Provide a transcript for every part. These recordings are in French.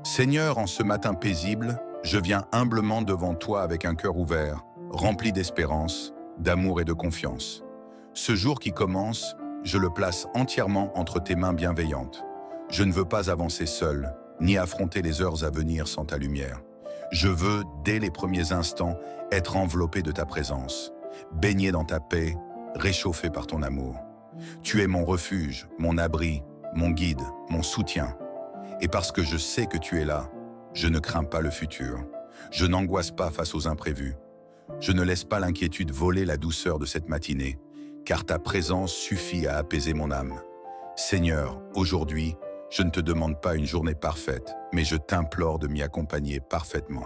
Seigneur, en ce matin paisible, je viens humblement devant toi avec un cœur ouvert, rempli d'espérance, d'amour et de confiance. Ce jour qui commence, je le place entièrement entre tes mains bienveillantes. Je ne veux pas avancer seul, ni affronter les heures à venir sans ta lumière. Je veux, dès les premiers instants, être enveloppé de ta présence, baigné dans ta paix, réchauffé par ton amour. Tu es mon refuge, mon abri, mon guide, mon soutien. Et parce que je sais que tu es là, je ne crains pas le futur. Je n'angoisse pas face aux imprévus. Je ne laisse pas l'inquiétude voler la douceur de cette matinée, car ta présence suffit à apaiser mon âme. Seigneur, aujourd'hui, je ne te demande pas une journée parfaite, mais je t'implore de m'y accompagner parfaitement.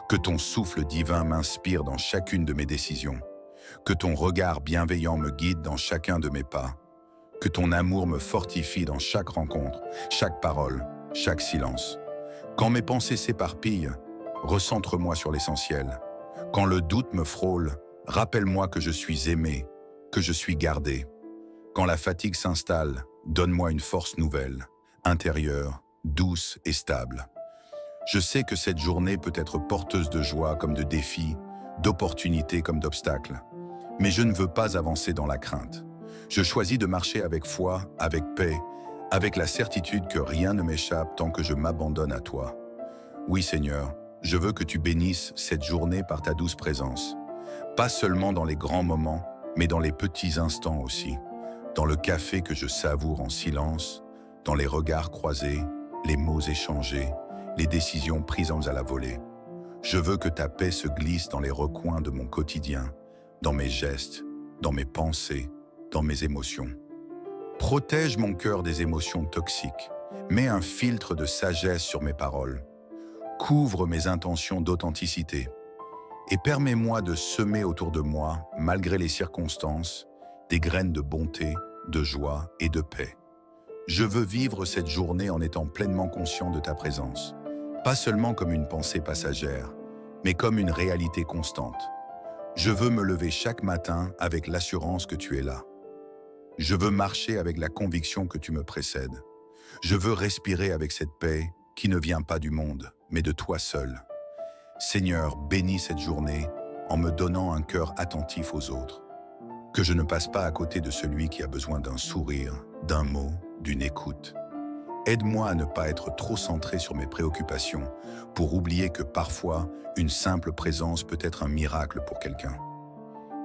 Que ton souffle divin m'inspire dans chacune de mes décisions. Que ton regard bienveillant me guide dans chacun de mes pas. Que ton amour me fortifie dans chaque rencontre, chaque parole, chaque silence. Quand mes pensées s'éparpillent, recentre-moi sur l'essentiel. Quand le doute me frôle, rappelle-moi que je suis aimé, que je suis gardé. Quand la fatigue s'installe, donne-moi une force nouvelle, intérieure, douce et stable. Je sais que cette journée peut être porteuse de joie comme de défis, d'opportunités comme d'obstacles. Mais je ne veux pas avancer dans la crainte. Je choisis de marcher avec foi, avec paix, avec la certitude que rien ne m'échappe tant que je m'abandonne à toi. Oui Seigneur, je veux que tu bénisses cette journée par ta douce présence. Pas seulement dans les grands moments, mais dans les petits instants aussi. Dans le café que je savoure en silence, dans les regards croisés, les mots échangés, les décisions prises à la volée. Je veux que ta paix se glisse dans les recoins de mon quotidien, dans mes gestes, dans mes pensées, dans mes émotions. Protège mon cœur des émotions toxiques. Mets un filtre de sagesse sur mes paroles. Couvre mes intentions d'authenticité. Et permets-moi de semer autour de moi, malgré les circonstances, des graines de bonté, de joie et de paix. Je veux vivre cette journée en étant pleinement conscient de ta présence. Pas seulement comme une pensée passagère, mais comme une réalité constante. Je veux me lever chaque matin avec l'assurance que tu es là. Je veux marcher avec la conviction que tu me précèdes. Je veux respirer avec cette paix qui ne vient pas du monde, mais de toi seul. Seigneur, bénis cette journée en me donnant un cœur attentif aux autres. Que je ne passe pas à côté de celui qui a besoin d'un sourire, d'un mot, d'une écoute. Aide-moi à ne pas être trop centré sur mes préoccupations pour oublier que parfois, une simple présence peut être un miracle pour quelqu'un.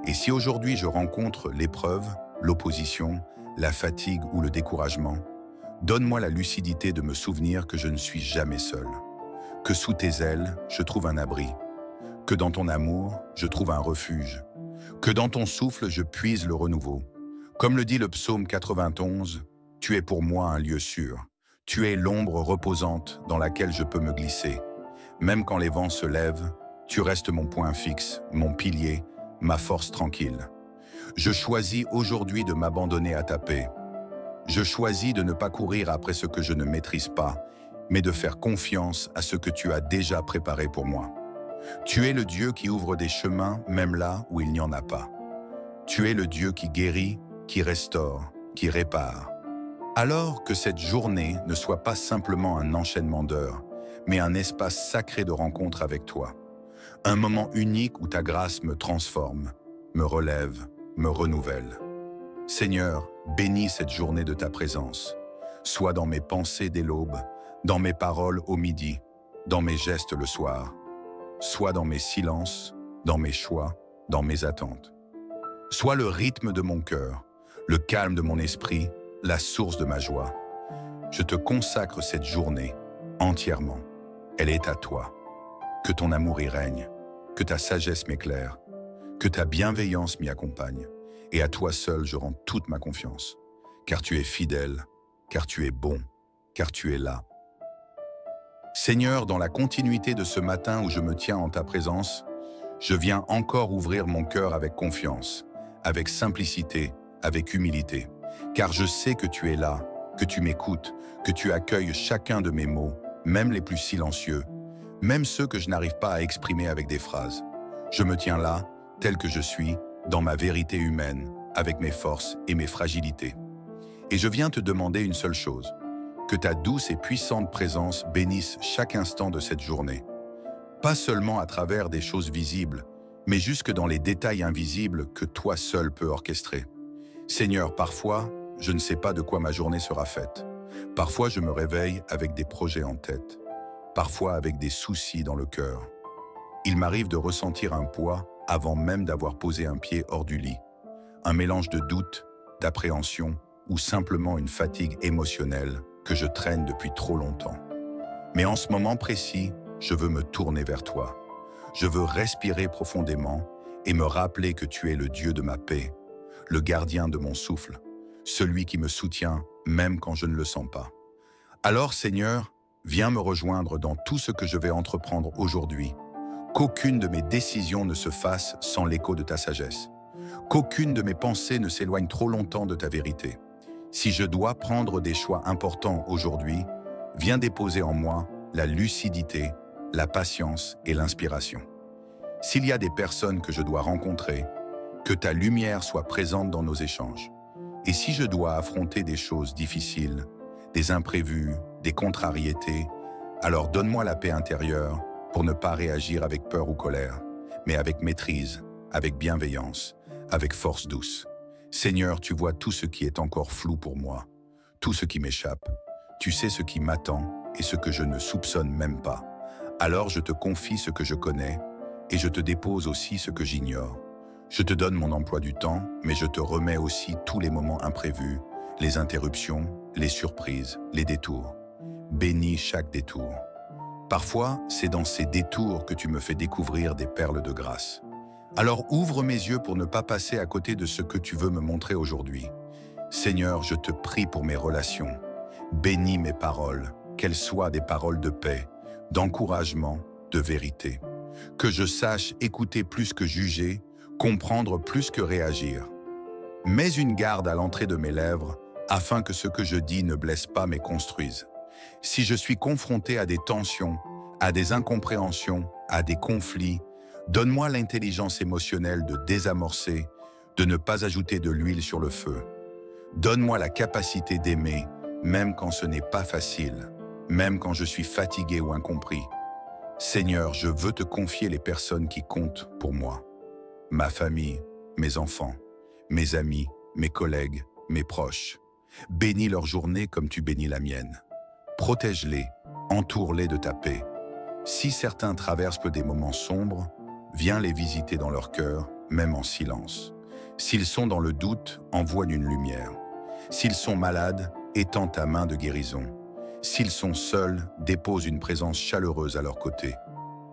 Et si aujourd'hui je rencontre l'épreuve, l'opposition, la fatigue ou le découragement, donne-moi la lucidité de me souvenir que je ne suis jamais seul, que sous tes ailes, je trouve un abri, que dans ton amour, je trouve un refuge, que dans ton souffle, je puise le renouveau. Comme le dit le psaume 91, « Tu es pour moi un lieu sûr, tu es l'ombre reposante dans laquelle je peux me glisser. Même quand les vents se lèvent, tu restes mon point fixe, mon pilier, ma force tranquille. Je choisis aujourd'hui de m'abandonner à ta paix. Je choisis de ne pas courir après ce que je ne maîtrise pas, mais de faire confiance à ce que tu as déjà préparé pour moi. Tu es le Dieu qui ouvre des chemins même là où il n'y en a pas. Tu es le Dieu qui guérit, qui restaure, qui répare. Alors que cette journée ne soit pas simplement un enchaînement d'heures, mais un espace sacré de rencontre avec toi. Un moment unique où ta grâce me transforme, me relève, me renouvelle. Seigneur, bénis cette journée de ta présence, soit dans mes pensées dès l'aube, dans mes paroles au midi, dans mes gestes le soir, soit dans mes silences, dans mes choix, dans mes attentes. Sois le rythme de mon cœur, le calme de mon esprit, la source de ma joie. Je te consacre cette journée entièrement. Elle est à toi. Que ton amour y règne, que ta sagesse m'éclaire, que ta bienveillance m'y accompagne. Et à toi seul, je rends toute ma confiance. Car tu es fidèle, car tu es bon, car tu es là. Seigneur, dans la continuité de ce matin où je me tiens en ta présence, je viens encore ouvrir mon cœur avec confiance, avec simplicité, avec humilité. Car je sais que tu es là, que tu m'écoutes, que tu accueilles chacun de mes mots, même les plus silencieux, même ceux que je n'arrive pas à exprimer avec des phrases. Je me tiens là, tel que je suis, dans ma vérité humaine, avec mes forces et mes fragilités. Et je viens te demander une seule chose, Que ta douce et puissante présence bénisse chaque instant de cette journée. Pas seulement à travers des choses visibles, mais jusque dans les détails invisibles que toi seul peux orchestrer. Seigneur, parfois, je ne sais pas de quoi ma journée sera faite. Parfois, je me réveille avec des projets en tête. Parfois, avec des soucis dans le cœur. Il m'arrive de ressentir un poids avant même d'avoir posé un pied hors du lit. Un mélange de doute, d'appréhension ou simplement une fatigue émotionnelle que je traîne depuis trop longtemps. Mais en ce moment précis, je veux me tourner vers toi. Je veux respirer profondément et me rappeler que tu es le Dieu de ma paix, le gardien de mon souffle, celui qui me soutient même quand je ne le sens pas. Alors Seigneur, viens me rejoindre dans tout ce que je vais entreprendre aujourd'hui. Qu'aucune de mes décisions ne se fasse sans l'écho de ta sagesse. Qu'aucune de mes pensées ne s'éloigne trop longtemps de ta vérité. Si je dois prendre des choix importants aujourd'hui, viens déposer en moi la lucidité, la patience et l'inspiration. S'il y a des personnes que je dois rencontrer, que ta lumière soit présente dans nos échanges. Et si je dois affronter des choses difficiles, des imprévus, des contrariétés, alors donne-moi la paix intérieure pour ne pas réagir avec peur ou colère, mais avec maîtrise, avec bienveillance, avec force douce. Seigneur, tu vois tout ce qui est encore flou pour moi, tout ce qui m'échappe. Tu sais ce qui m'attend et ce que je ne soupçonne même pas. Alors je te confie ce que je connais et je te dépose aussi ce que j'ignore. Je te donne mon emploi du temps, mais je te remets aussi tous les moments imprévus, les interruptions, les surprises, les détours. Bénis chaque détour. Parfois, c'est dans ces détours que tu me fais découvrir des perles de grâce. Alors ouvre mes yeux pour ne pas passer à côté de ce que tu veux me montrer aujourd'hui. Seigneur, je te prie pour mes relations. Bénis mes paroles, qu'elles soient des paroles de paix, d'encouragement, de vérité. Que je sache écouter plus que juger, comprendre plus que réagir. Mets une garde à l'entrée de mes lèvres, afin que ce que je dis ne blesse pas mais construise. Si je suis confronté à des tensions, à des incompréhensions, à des conflits, donne-moi l'intelligence émotionnelle de désamorcer, de ne pas ajouter de l'huile sur le feu. Donne-moi la capacité d'aimer, même quand ce n'est pas facile, même quand je suis fatigué ou incompris. Seigneur, je veux te confier les personnes qui comptent pour moi. Ma famille, mes enfants, mes amis, mes collègues, mes proches. Bénis leur journée comme tu bénis la mienne. Protège-les, entoure-les de ta paix. Si certains traversent des moments sombres, viens les visiter dans leur cœur, même en silence. S'ils sont dans le doute, envoie une lumière. S'ils sont malades, étends ta main de guérison. S'ils sont seuls, dépose une présence chaleureuse à leur côté.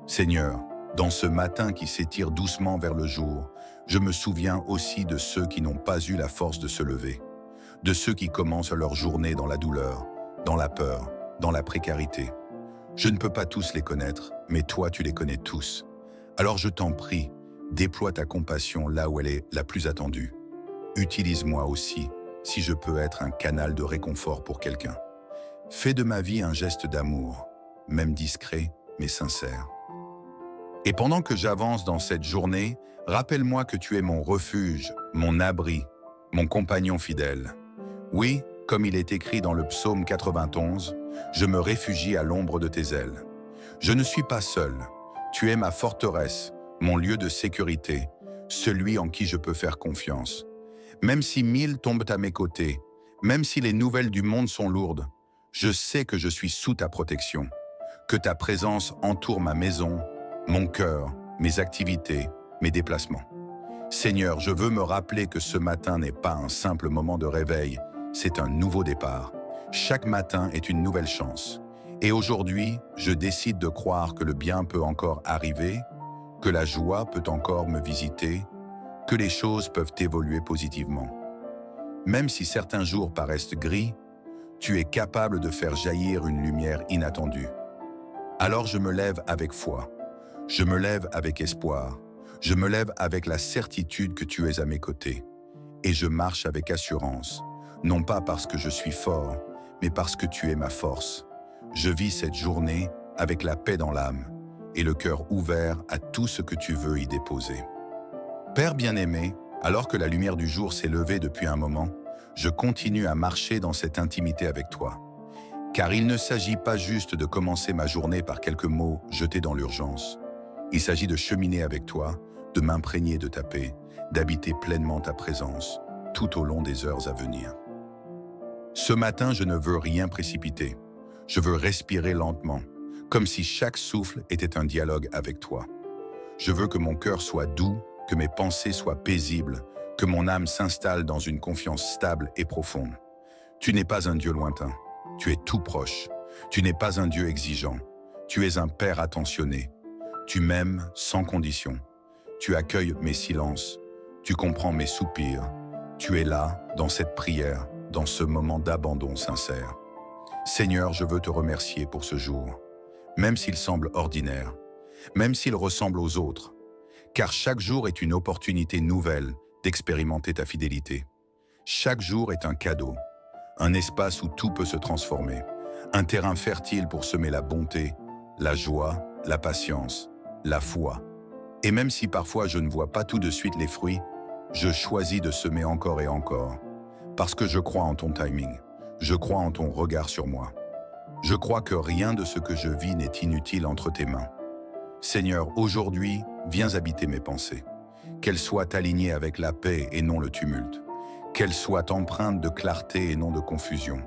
Seigneur, dans ce matin qui s'étire doucement vers le jour, je me souviens aussi de ceux qui n'ont pas eu la force de se lever, de ceux qui commencent leur journée dans la douleur, dans la peur, dans la précarité. Je ne peux pas tous les connaître, mais toi tu les connais tous. Alors je t'en prie, déploie ta compassion là où elle est la plus attendue. Utilise-moi aussi, si je peux être un canal de réconfort pour quelqu'un. Fais de ma vie un geste d'amour, même discret, mais sincère. Et pendant que j'avance dans cette journée, rappelle-moi que tu es mon refuge, mon abri, mon compagnon fidèle. Oui, comme il est écrit dans le psaume 91, je me réfugie à l'ombre de tes ailes. Je ne suis pas seul, tu es ma forteresse, mon lieu de sécurité, celui en qui je peux faire confiance. Même si 1000 tombent à mes côtés, même si les nouvelles du monde sont lourdes, je sais que je suis sous ta protection, que ta présence entoure ma maison, mon cœur, mes activités, mes déplacements. Seigneur, je veux me rappeler que ce matin n'est pas un simple moment de réveil, c'est un nouveau départ. Chaque matin est une nouvelle chance. Et aujourd'hui, je décide de croire que le bien peut encore arriver, que la joie peut encore me visiter, que les choses peuvent évoluer positivement. Même si certains jours paraissent gris, tu es capable de faire jaillir une lumière inattendue. Alors je me lève avec foi, je me lève avec espoir, je me lève avec la certitude que tu es à mes côtés. Et je marche avec assurance, non pas parce que je suis fort, mais parce que tu es ma force. Je vis cette journée avec la paix dans l'âme et le cœur ouvert à tout ce que tu veux y déposer. Père bien-aimé, alors que la lumière du jour s'est levée depuis un moment, je continue à marcher dans cette intimité avec toi. Car il ne s'agit pas juste de commencer ma journée par quelques mots jetés dans l'urgence. Il s'agit de cheminer avec toi, de m'imprégner de ta paix, d'habiter pleinement ta présence, tout au long des heures à venir. Ce matin, je ne veux rien précipiter. Je veux respirer lentement, comme si chaque souffle était un dialogue avec toi. Je veux que mon cœur soit doux, que mes pensées soient paisibles, que mon âme s'installe dans une confiance stable et profonde. Tu n'es pas un Dieu lointain, tu es tout proche. Tu n'es pas un Dieu exigeant, tu es un Père attentionné. Tu m'aimes sans condition. Tu accueilles mes silences, tu comprends mes soupirs. Tu es là, dans cette prière, dans ce moment d'abandon sincère. Seigneur, je veux te remercier pour ce jour, même s'il semble ordinaire, même s'il ressemble aux autres, car chaque jour est une opportunité nouvelle d'expérimenter ta fidélité. Chaque jour est un cadeau, un espace où tout peut se transformer, un terrain fertile pour semer la bonté, la joie, la patience, la foi. Et même si parfois je ne vois pas tout de suite les fruits, je choisis de semer encore et encore, parce que je crois en ton timing, je crois en ton regard sur moi. Je crois que rien de ce que je vis n'est inutile entre tes mains. Seigneur, aujourd'hui, viens habiter mes pensées. Qu'elles soient alignées avec la paix et non le tumulte. Qu'elles soient empreintes de clarté et non de confusion.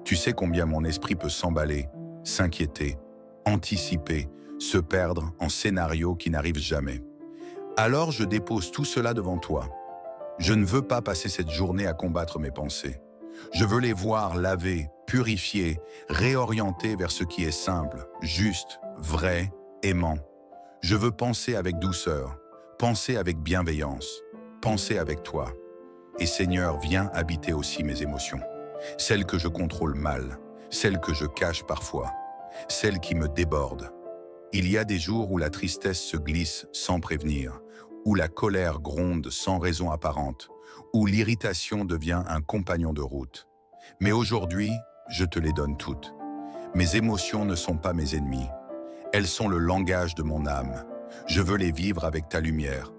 Tu sais combien mon esprit peut s'emballer, s'inquiéter, anticiper, se perdre en scénarios qui n'arrivent jamais. Alors je dépose tout cela devant toi. Je ne veux pas passer cette journée à combattre mes pensées. Je veux les voir lavées, purifiées, réorientées vers ce qui est simple, juste, vrai, aimant. Je veux penser avec douceur, penser avec bienveillance, penser avec toi. Et Seigneur, viens habiter aussi mes émotions. Celles que je contrôle mal, celles que je cache parfois, celles qui me débordent. Il y a des jours où la tristesse se glisse sans prévenir, où la colère gronde sans raison apparente, où l'irritation devient un compagnon de route. Mais aujourd'hui, je te les donne toutes. Mes émotions ne sont pas mes ennemis. Elles sont le langage de mon âme. Je veux les vivre avec ta lumière.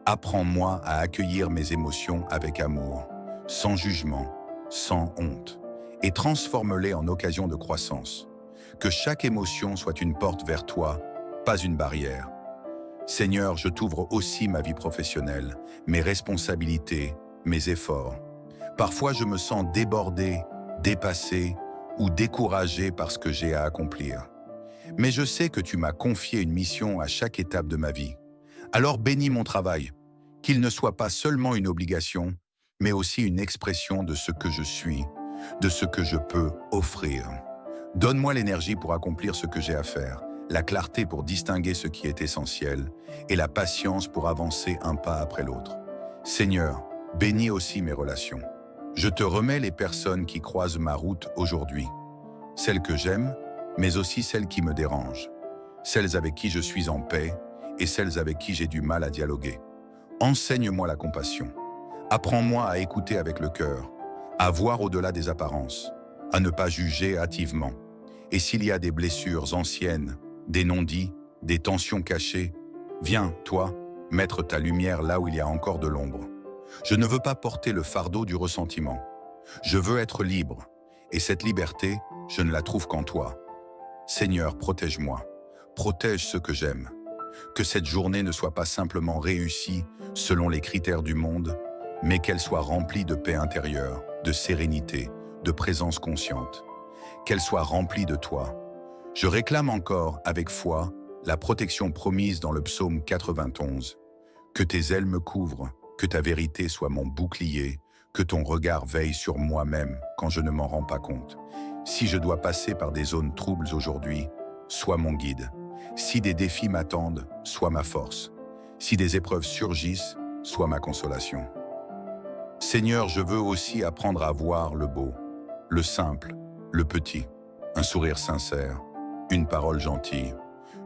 Apprends-moi à accueillir mes émotions avec amour, sans jugement, sans honte, et transforme-les en occasion de croissance. Que chaque émotion soit une porte vers toi, pas une barrière. Seigneur, je t'ouvre aussi ma vie professionnelle, mes responsabilités, mes efforts. Parfois, je me sens débordé, dépassé ou découragé par ce que j'ai à accomplir. Mais je sais que tu m'as confié une mission à chaque étape de ma vie. Alors bénis mon travail, qu'il ne soit pas seulement une obligation, mais aussi une expression de ce que je suis, de ce que je peux offrir. Donne-moi l'énergie pour accomplir ce que j'ai à faire, la clarté pour distinguer ce qui est essentiel et la patience pour avancer un pas après l'autre. Seigneur, bénis aussi mes relations. Je te remets les personnes qui croisent ma route aujourd'hui, celles que j'aime, mais aussi celles qui me dérangent, celles avec qui je suis en paix et celles avec qui j'ai du mal à dialoguer. Enseigne-moi la compassion. Apprends-moi à écouter avec le cœur, à voir au-delà des apparences, à ne pas juger hâtivement. Et s'il y a des blessures anciennes, des non-dits, des tensions cachées, viens, toi, mettre ta lumière là où il y a encore de l'ombre. Je ne veux pas porter le fardeau du ressentiment. Je veux être libre, et cette liberté, je ne la trouve qu'en toi. Seigneur, protège-moi, protège ceux que j'aime. Que cette journée ne soit pas simplement réussie selon les critères du monde, mais qu'elle soit remplie de paix intérieure, de sérénité, de présence consciente. Qu'elle soit remplie de toi. Je réclame encore, avec foi, la protection promise dans le psaume 91. Que tes ailes me couvrent, que ta vérité soit mon bouclier, que ton regard veille sur moi-même quand je ne m'en rends pas compte. Si je dois passer par des zones troubles aujourd'hui, sois mon guide. Si des défis m'attendent, sois ma force. Si des épreuves surgissent, sois ma consolation. Seigneur, je veux aussi apprendre à voir le beau, le simple, le petit, un sourire sincère, une parole gentille,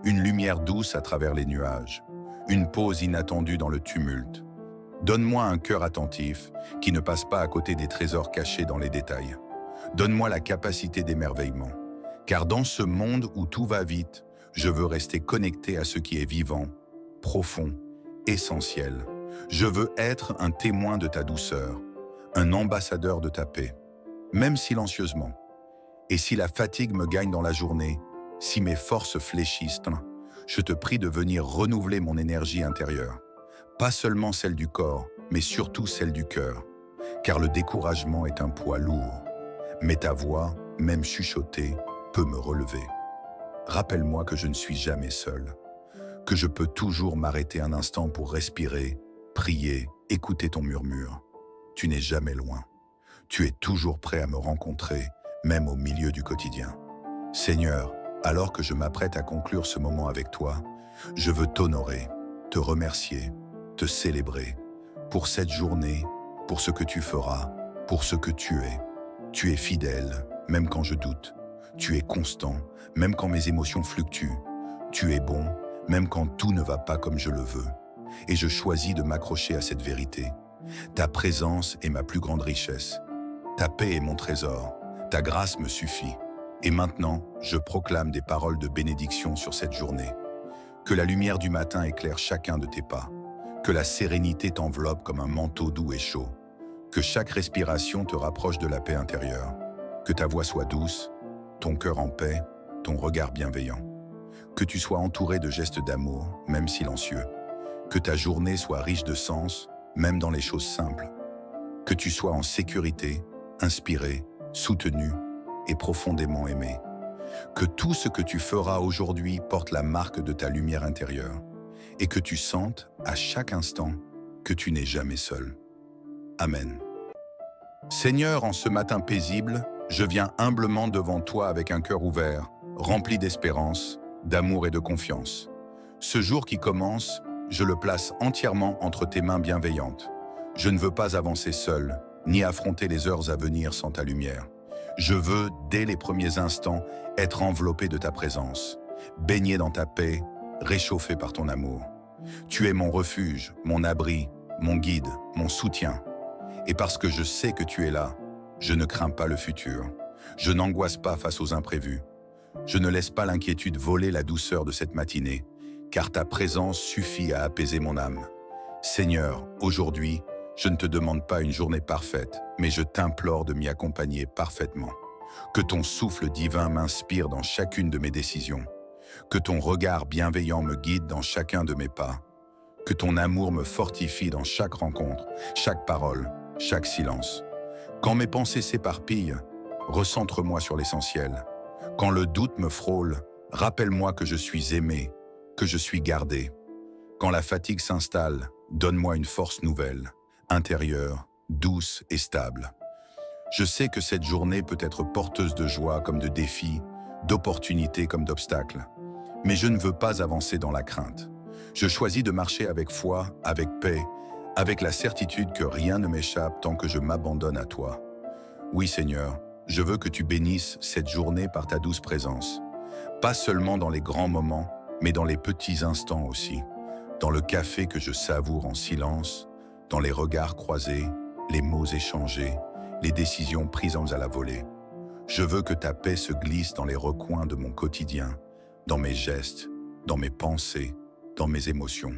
une lumière douce à travers les nuages, une pause inattendue dans le tumulte. Donne-moi un cœur attentif qui ne passe pas à côté des trésors cachés dans les détails. Donne-moi la capacité d'émerveillement, car dans ce monde où tout va vite, je veux rester connecté à ce qui est vivant, profond, essentiel. Je veux être un témoin de ta douceur, un ambassadeur de ta paix, même silencieusement. Et si la fatigue me gagne dans la journée, si mes forces fléchissent, je te prie de venir renouveler mon énergie intérieure. Pas seulement celle du corps, mais surtout celle du cœur. Car le découragement est un poids lourd. Mais ta voix, même chuchotée, peut me relever. Rappelle-moi que je ne suis jamais seul, que je peux toujours m'arrêter un instant pour respirer, prier, écouter ton murmure. Tu n'es jamais loin. Tu es toujours prêt à me rencontrer, même au milieu du quotidien. Seigneur, alors que je m'apprête à conclure ce moment avec toi, je veux t'honorer, te remercier, te célébrer pour cette journée, pour ce que tu feras, pour ce que tu es. Tu es fidèle, même quand je doute. Tu es constant, même quand mes émotions fluctuent. Tu es bon, même quand tout ne va pas comme je le veux. Et je choisis de m'accrocher à cette vérité. Ta présence est ma plus grande richesse. Ta paix est mon trésor. Ta grâce me suffit. Et maintenant, je proclame des paroles de bénédiction sur cette journée. Que la lumière du matin éclaire chacun de tes pas. Que la sérénité t'enveloppe comme un manteau doux et chaud. Que chaque respiration te rapproche de la paix intérieure. Que ta voix soit douce, ton cœur en paix, ton regard bienveillant. Que tu sois entouré de gestes d'amour, même silencieux. Que ta journée soit riche de sens, même dans les choses simples. Que tu sois en sécurité, inspiré, soutenu et profondément aimé. Que tout ce que tu feras aujourd'hui porte la marque de ta lumière intérieure et que tu sentes à chaque instant que tu n'es jamais seul. Amen. Seigneur, en ce matin paisible, je viens humblement devant toi avec un cœur ouvert, rempli d'espérance, d'amour et de confiance. Ce jour qui commence, je le place entièrement entre tes mains bienveillantes. Je ne veux pas avancer seul, ni affronter les heures à venir sans ta lumière. Je veux, dès les premiers instants, être enveloppé de ta présence, baigné dans ta paix, réchauffé par ton amour. Tu es mon refuge, mon abri, mon guide, mon soutien. Et parce que je sais que tu es là, je ne crains pas le futur. Je n'angoisse pas face aux imprévus. Je ne laisse pas l'inquiétude voler la douceur de cette matinée, car ta présence suffit à apaiser mon âme. Seigneur, aujourd'hui, je ne te demande pas une journée parfaite, mais je t'implore de m'y accompagner parfaitement. Que ton souffle divin m'inspire dans chacune de mes décisions. Que ton regard bienveillant me guide dans chacun de mes pas. Que ton amour me fortifie dans chaque rencontre, chaque parole, chaque silence. Quand mes pensées s'éparpillent, recentre-moi sur l'essentiel. Quand le doute me frôle, rappelle-moi que je suis aimé, que je suis gardé. Quand la fatigue s'installe, donne-moi une force nouvelle, intérieure, douce et stable. Je sais que cette journée peut être porteuse de joie comme de défis, d'opportunités comme d'obstacles. Mais je ne veux pas avancer dans la crainte. Je choisis de marcher avec foi, avec paix, avec la certitude que rien ne m'échappe tant que je m'abandonne à toi. Oui Seigneur, je veux que tu bénisses cette journée par ta douce présence. Pas seulement dans les grands moments, mais dans les petits instants aussi. Dans le café que je savoure en silence, dans les regards croisés, les mots échangés, les décisions prises à la volée. Je veux que ta paix se glisse dans les recoins de mon quotidien, dans mes gestes, dans mes pensées, dans mes émotions.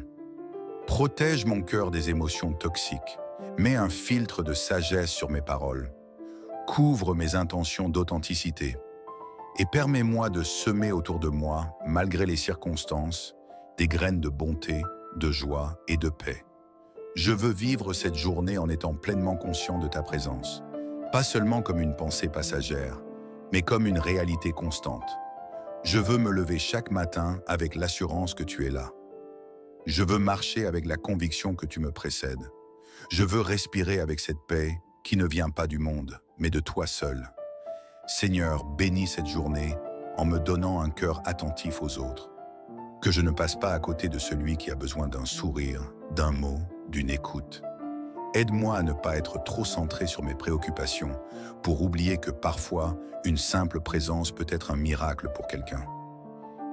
Protège mon cœur des émotions toxiques. Mets un filtre de sagesse sur mes paroles. Couvre mes intentions d'authenticité. Et permets-moi de semer autour de moi, malgré les circonstances, des graines de bonté, de joie et de paix. Je veux vivre cette journée en étant pleinement conscient de ta présence, pas seulement comme une pensée passagère, mais comme une réalité constante. Je veux me lever chaque matin avec l'assurance que tu es là. Je veux marcher avec la conviction que tu me précèdes. Je veux respirer avec cette paix qui ne vient pas du monde, mais de toi seul. Seigneur, bénis cette journée en me donnant un cœur attentif aux autres. Que je ne passe pas à côté de celui qui a besoin d'un sourire, d'un mot, d'une écoute. Aide-moi à ne pas être trop centré sur mes préoccupations pour oublier que parfois, une simple présence peut être un miracle pour quelqu'un.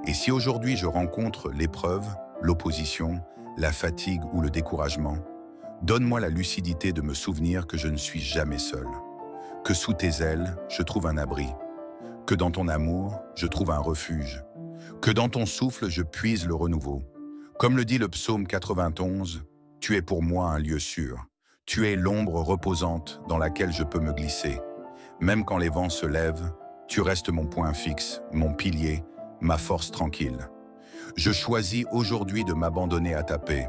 Et si aujourd'hui je rencontre l'épreuve, l'opposition, la fatigue ou le découragement, donne-moi la lucidité de me souvenir que je ne suis jamais seul, que sous tes ailes, je trouve un abri, que dans ton amour, je trouve un refuge, que dans ton souffle, je puise le renouveau. Comme le dit le psaume 91, « Tu es pour moi un lieu sûr, tu es l'ombre reposante dans laquelle je peux me glisser. Même quand les vents se lèvent, Tu restes mon point fixe, mon pilier, ma force tranquille. Je choisis aujourd'hui de m'abandonner à ta paix.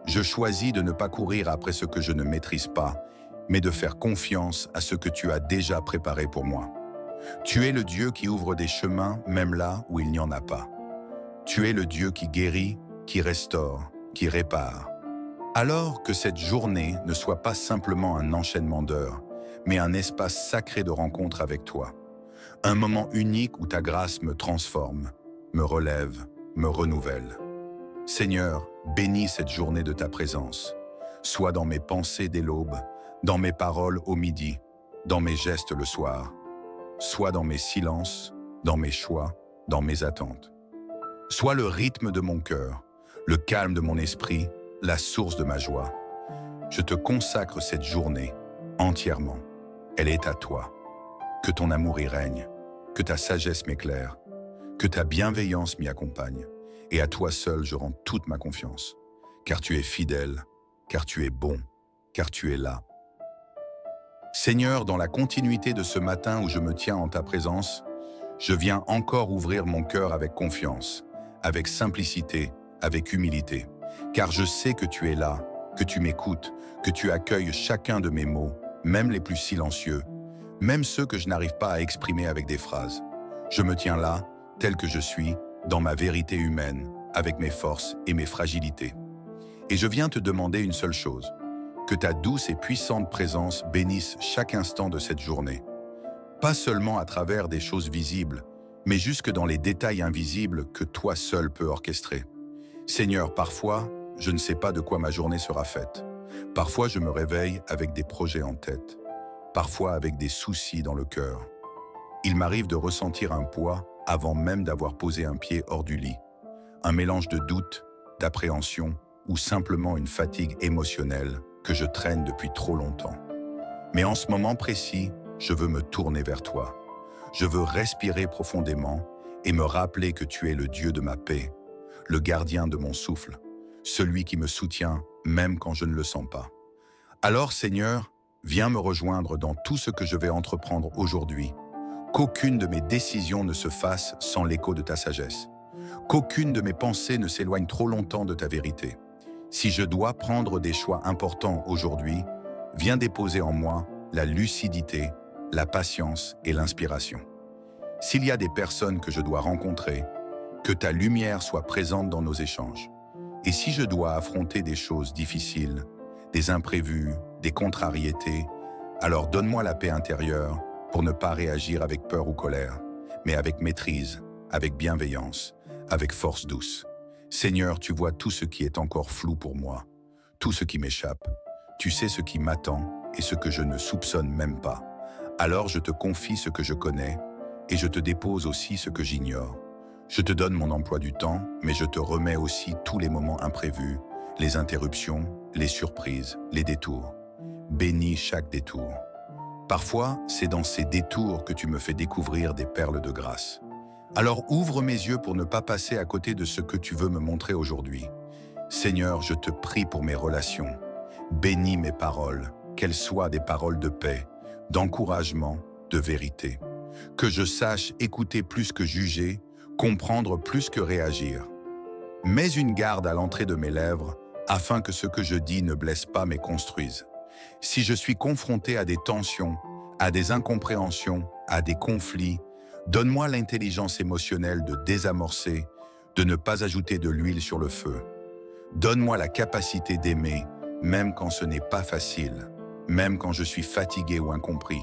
Je choisis de ne pas courir après ce que je ne maîtrise pas, mais de faire confiance à ce que tu as déjà préparé pour moi. Tu es le Dieu qui ouvre des chemins même là où il n'y en a pas. Tu es le Dieu qui guérit, qui restaure, qui répare. Alors que cette journée ne soit pas simplement un enchaînement d'heures, mais un espace sacré de rencontre avec toi. Un moment unique où ta grâce me transforme, me relève, me renouvelle. Seigneur, bénis cette journée de ta présence, soit dans mes pensées dès l'aube, dans mes paroles au midi, dans mes gestes le soir, soit dans mes silences, dans mes choix, dans mes attentes. Sois le rythme de mon cœur, le calme de mon esprit, la source de ma joie. Je te consacre cette journée entièrement. Elle est à toi. Que ton amour y règne, que ta sagesse m'éclaire, que ta bienveillance m'y accompagne. Et à toi seul je rends toute ma confiance. Car tu es fidèle, car tu es bon, car tu es là. Seigneur, dans la continuité de ce matin où je me tiens en ta présence, je viens encore ouvrir mon cœur avec confiance, avec simplicité, avec humilité. Car je sais que tu es là, que tu m'écoutes, que tu accueilles chacun de mes mots, même les plus silencieux, même ceux que je n'arrive pas à exprimer avec des phrases. Je me tiens là, tel que je suis, dans ma vérité humaine, avec mes forces et mes fragilités. Et je viens te demander une seule chose, que ta douce et puissante présence bénisse chaque instant de cette journée. Pas seulement à travers des choses visibles, mais jusque dans les détails invisibles que toi seul peux orchestrer. Seigneur, parfois, je ne sais pas de quoi ma journée sera faite. Parfois, je me réveille avec des projets en tête. Parfois, avec des soucis dans le cœur. Il m'arrive de ressentir un poids avant même d'avoir posé un pied hors du lit. Un mélange de doute, d'appréhension ou simplement une fatigue émotionnelle que je traîne depuis trop longtemps. Mais en ce moment précis, je veux me tourner vers toi. Je veux respirer profondément et me rappeler que tu es le Dieu de ma paix, le gardien de mon souffle, celui qui me soutient même quand je ne le sens pas. Alors Seigneur, viens me rejoindre dans tout ce que je vais entreprendre aujourd'hui. Qu'aucune de mes décisions ne se fasse sans l'écho de ta sagesse. Qu'aucune de mes pensées ne s'éloigne trop longtemps de ta vérité. Si je dois prendre des choix importants aujourd'hui, viens déposer en moi la lucidité, la patience et l'inspiration. S'il y a des personnes que je dois rencontrer, que ta lumière soit présente dans nos échanges. Et si je dois affronter des choses difficiles, des imprévus, des contrariétés, alors donne-moi la paix intérieure pour ne pas réagir avec peur ou colère, mais avec maîtrise, avec bienveillance, avec force douce. Seigneur, tu vois tout ce qui est encore flou pour moi, tout ce qui m'échappe. Tu sais ce qui m'attend et ce que je ne soupçonne même pas. Alors je te confie ce que je connais et je te dépose aussi ce que j'ignore. Je te donne mon emploi du temps, mais je te remets aussi tous les moments imprévus, les interruptions, les surprises, les détours. Bénis chaque détour. Parfois, c'est dans ces détours que tu me fais découvrir des perles de grâce. Alors ouvre mes yeux pour ne pas passer à côté de ce que tu veux me montrer aujourd'hui. Seigneur, je te prie pour mes relations. Bénis mes paroles, qu'elles soient des paroles de paix, d'encouragement, de vérité. Que je sache écouter plus que juger, comprendre plus que réagir. Mets une garde à l'entrée de mes lèvres, afin que ce que je dis ne blesse pas mais construise. Si je suis confronté à des tensions, à des incompréhensions, à des conflits, donne-moi l'intelligence émotionnelle de désamorcer, de ne pas ajouter de l'huile sur le feu. Donne-moi la capacité d'aimer, même quand ce n'est pas facile, même quand je suis fatigué ou incompris.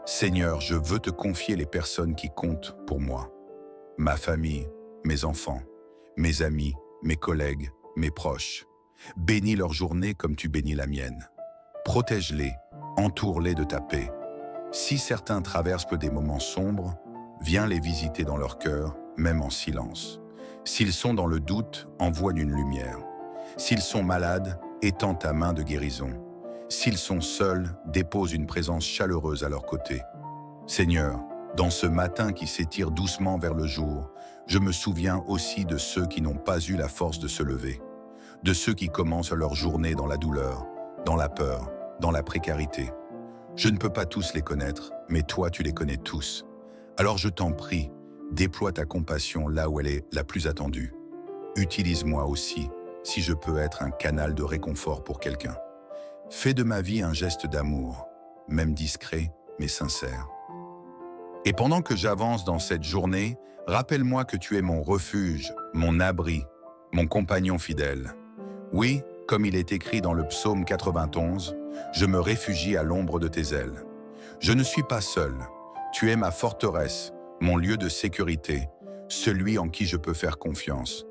Seigneur, je veux te confier les personnes qui comptent pour moi. Ma famille, mes enfants, mes amis, mes collègues, mes proches. Bénis leur journée comme tu bénis la mienne. Protège-les, entoure-les de ta paix. Si certains traversent des moments sombres, viens les visiter dans leur cœur, même en silence. S'ils sont dans le doute, envoie une lumière. S'ils sont malades, étends ta main de guérison. S'ils sont seuls, dépose une présence chaleureuse à leur côté. Seigneur, dans ce matin qui s'étire doucement vers le jour, je me souviens aussi de ceux qui n'ont pas eu la force de se lever, de ceux qui commencent leur journée dans la douleur, dans la peur, dans la précarité. Je ne peux pas tous les connaître, mais toi tu les connais tous. Alors je t'en prie, déploie ta compassion là où elle est la plus attendue. Utilise-moi aussi, si je peux être un canal de réconfort pour quelqu'un. Fais de ma vie un geste d'amour, même discret, mais sincère. Et pendant que j'avance dans cette journée, rappelle-moi que tu es mon refuge, mon abri, mon compagnon fidèle. Oui, comme il est écrit dans le psaume 91, je me réfugie à l'ombre de tes ailes. Je ne suis pas seul, tu es ma forteresse, mon lieu de sécurité, celui en qui je peux faire confiance.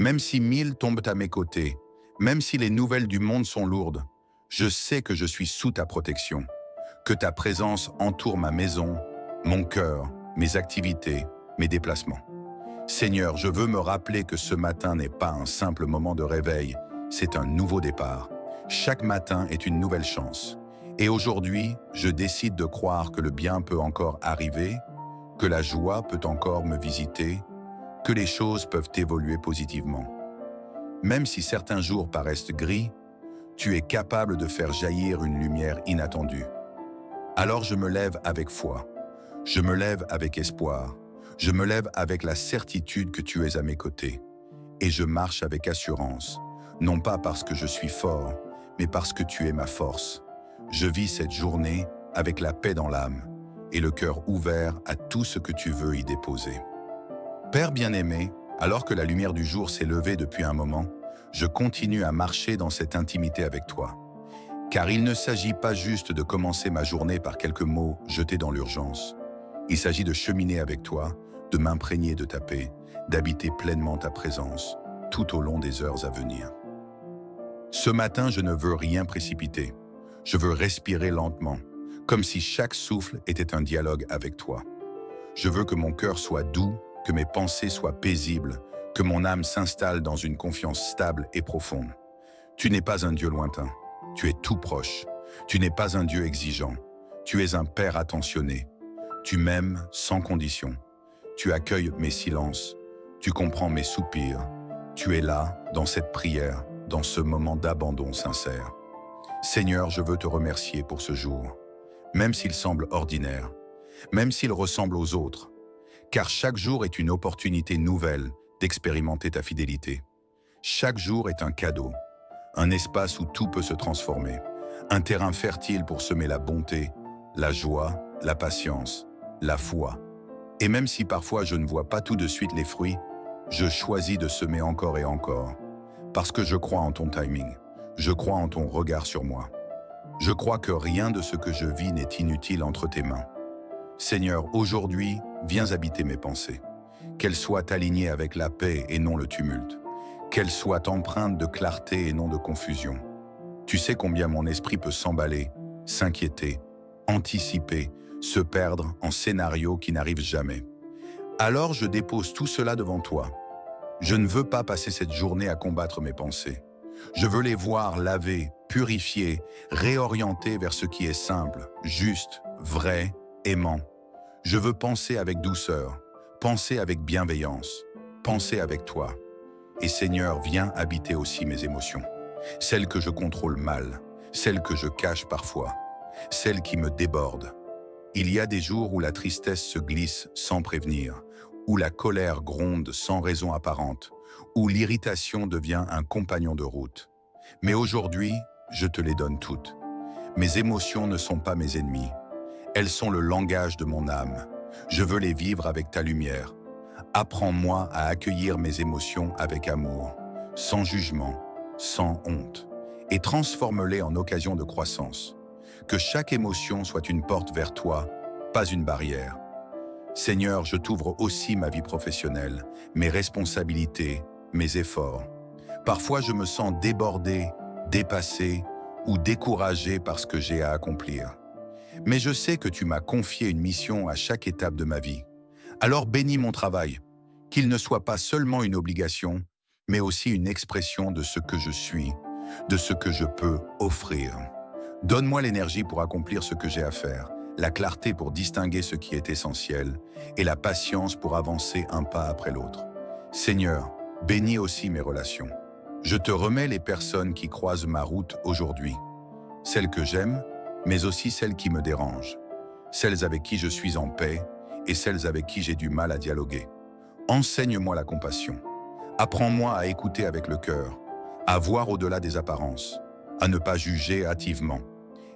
Même si 1000 tombent à mes côtés, même si les nouvelles du monde sont lourdes, je sais que je suis sous ta protection, que ta présence entoure ma maison, mon cœur, mes activités, mes déplacements. Seigneur, je veux me rappeler que ce matin n'est pas un simple moment de réveil, c'est un nouveau départ. Chaque matin est une nouvelle chance. Et aujourd'hui, je décide de croire que le bien peut encore arriver, que la joie peut encore me visiter, que les choses peuvent évoluer positivement. Même si certains jours paraissent gris, tu es capable de faire jaillir une lumière inattendue. Alors je me lève avec foi, je me lève avec espoir, je me lève avec la certitude que tu es à mes côtés. Et je marche avec assurance, non pas parce que je suis fort, mais parce que tu es ma force. Je vis cette journée avec la paix dans l'âme et le cœur ouvert à tout ce que tu veux y déposer. Père bien-aimé, alors que la lumière du jour s'est levée depuis un moment, je continue à marcher dans cette intimité avec toi. Car il ne s'agit pas juste de commencer ma journée par quelques mots jetés dans l'urgence. Il s'agit de cheminer avec toi, de m'imprégner de ta paix, d'habiter pleinement ta présence, tout au long des heures à venir. Ce matin, je ne veux rien précipiter. Je veux respirer lentement, comme si chaque souffle était un dialogue avec toi. Je veux que mon cœur soit doux, que mes pensées soient paisibles, que mon âme s'installe dans une confiance stable et profonde. Tu n'es pas un Dieu lointain, tu es tout proche. Tu n'es pas un Dieu exigeant, tu es un Père attentionné. Tu m'aimes sans condition. Tu accueilles mes silences, tu comprends mes soupirs. Tu es là, dans cette prière, dans ce moment d'abandon sincère. Seigneur, je veux te remercier pour ce jour, même s'il semble ordinaire, même s'il ressemble aux autres, car chaque jour est une opportunité nouvelle d'expérimenter ta fidélité. Chaque jour est un cadeau, un espace où tout peut se transformer, un terrain fertile pour semer la bonté, la joie, la patience, la foi. Et même si parfois je ne vois pas tout de suite les fruits, je choisis de semer encore et encore, parce que je crois en ton timing, je crois en ton regard sur moi. Je crois que rien de ce que je vis n'est inutile entre tes mains. Seigneur, aujourd'hui, viens habiter mes pensées. Qu'elles soient alignées avec la paix et non le tumulte. Qu'elles soient empreintes de clarté et non de confusion. Tu sais combien mon esprit peut s'emballer, s'inquiéter, anticiper, se perdre en scénarios qui n'arrivent jamais. Alors je dépose tout cela devant toi. Je ne veux pas passer cette journée à combattre mes pensées. Je veux les voir lavées, purifiées, réorientées vers ce qui est simple, juste, vrai, aimant. Je veux penser avec douceur, penser avec bienveillance, penser avec toi. Et Seigneur, viens habiter aussi mes émotions, celles que je contrôle mal, celles que je cache parfois, celles qui me débordent. Il y a des jours où la tristesse se glisse sans prévenir, où la colère gronde sans raison apparente, où l'irritation devient un compagnon de route. Mais aujourd'hui, je te les donne toutes. Mes émotions ne sont pas mes ennemis. Elles sont le langage de mon âme. Je veux les vivre avec ta lumière. Apprends-moi à accueillir mes émotions avec amour, sans jugement, sans honte, et transforme-les en occasion de croissance. Que chaque émotion soit une porte vers toi, pas une barrière. Seigneur, je t'ouvre aussi ma vie professionnelle, mes responsabilités, mes efforts. Parfois, je me sens débordé, dépassé ou découragé par ce que j'ai à accomplir. Mais je sais que tu m'as confié une mission à chaque étape de ma vie. Alors bénis mon travail, qu'il ne soit pas seulement une obligation, mais aussi une expression de ce que je suis, de ce que je peux offrir. Donne-moi l'énergie pour accomplir ce que j'ai à faire, la clarté pour distinguer ce qui est essentiel et la patience pour avancer un pas après l'autre. Seigneur, bénis aussi mes relations. Je te remets les personnes qui croisent ma route aujourd'hui, celles que j'aime, mais aussi celles qui me dérangent, celles avec qui je suis en paix et celles avec qui j'ai du mal à dialoguer. Enseigne-moi la compassion. Apprends-moi à écouter avec le cœur, à voir au-delà des apparences, à ne pas juger hâtivement.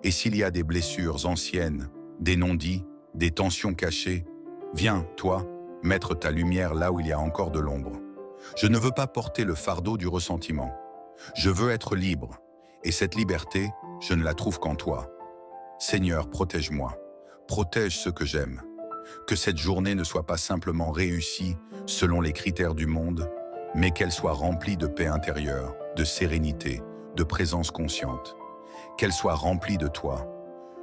Et s'il y a des blessures anciennes, des non-dits, des tensions cachées, viens, toi, mettre ta lumière là où il y a encore de l'ombre. Je ne veux pas porter le fardeau du ressentiment. Je veux être libre, et cette liberté, je ne la trouve qu'en toi. Seigneur, protège-moi, protège ce que j'aime. Que cette journée ne soit pas simplement réussie selon les critères du monde, mais qu'elle soit remplie de paix intérieure, de sérénité, de présence consciente. Qu'elle soit remplie de toi.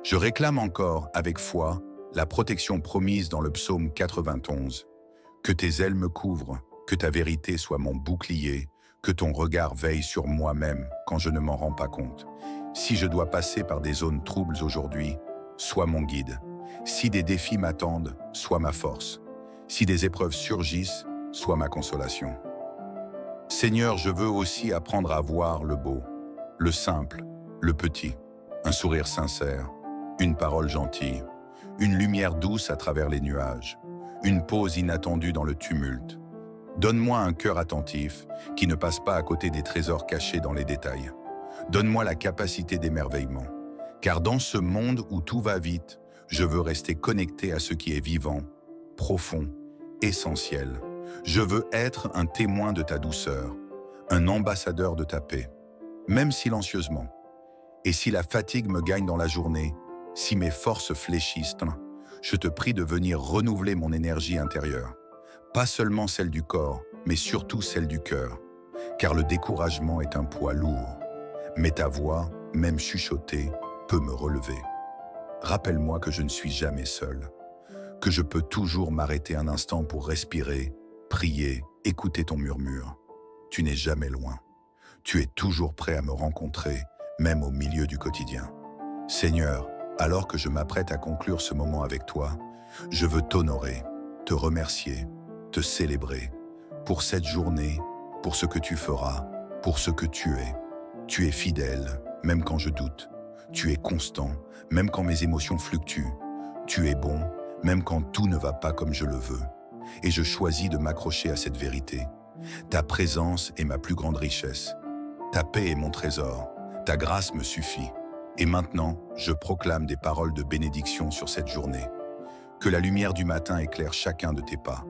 Je réclame encore, avec foi, la protection promise dans le psaume 91. Que tes ailes me couvrent, que ta vérité soit mon bouclier, que ton regard veille sur moi-même quand je ne m'en rends pas compte. Si je dois passer par des zones troubles aujourd'hui, sois mon guide. Si des défis m'attendent, sois ma force. Si des épreuves surgissent, sois ma consolation. Seigneur, je veux aussi apprendre à voir le beau, le simple, le petit, un sourire sincère, une parole gentille, une lumière douce à travers les nuages, une pause inattendue dans le tumulte. Donne-moi un cœur attentif qui ne passe pas à côté des trésors cachés dans les détails. Donne-moi la capacité d'émerveillement, car dans ce monde où tout va vite, je veux rester connecté à ce qui est vivant, profond, essentiel. Je veux être un témoin de ta douceur, un ambassadeur de ta paix, même silencieusement. Et si la fatigue me gagne dans la journée, si mes forces fléchissent, je te prie de venir renouveler mon énergie intérieure. Pas seulement celle du corps, mais surtout celle du cœur, car le découragement est un poids lourd. Mais ta voix, même chuchotée, peut me relever. Rappelle-moi que je ne suis jamais seul, que je peux toujours m'arrêter un instant pour respirer, prier, écouter ton murmure. Tu n'es jamais loin. Tu es toujours prêt à me rencontrer, même au milieu du quotidien. Seigneur, alors que je m'apprête à conclure ce moment avec toi, je veux t'honorer, te remercier, te célébrer pour cette journée, pour ce que tu feras, pour ce que tu es. Tu es fidèle, même quand je doute. Tu es constant, même quand mes émotions fluctuent. Tu es bon, même quand tout ne va pas comme je le veux. Et je choisis de m'accrocher à cette vérité. Ta présence est ma plus grande richesse. Ta paix est mon trésor. Ta grâce me suffit. Et maintenant, je proclame des paroles de bénédiction sur cette journée. Que la lumière du matin éclaire chacun de tes pas.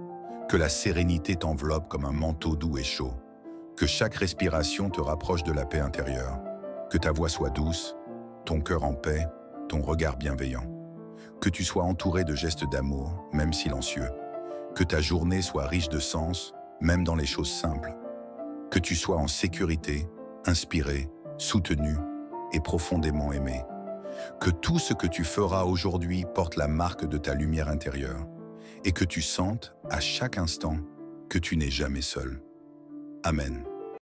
Que la sérénité t'enveloppe comme un manteau doux et chaud. Que chaque respiration te rapproche de la paix intérieure. Que ta voix soit douce, ton cœur en paix, ton regard bienveillant. Que tu sois entouré de gestes d'amour, même silencieux. Que ta journée soit riche de sens, même dans les choses simples. Que tu sois en sécurité, inspiré, soutenu et profondément aimé. Que tout ce que tu feras aujourd'hui porte la marque de ta lumière intérieure et que tu sentes à chaque instant que tu n'es jamais seul. Amen.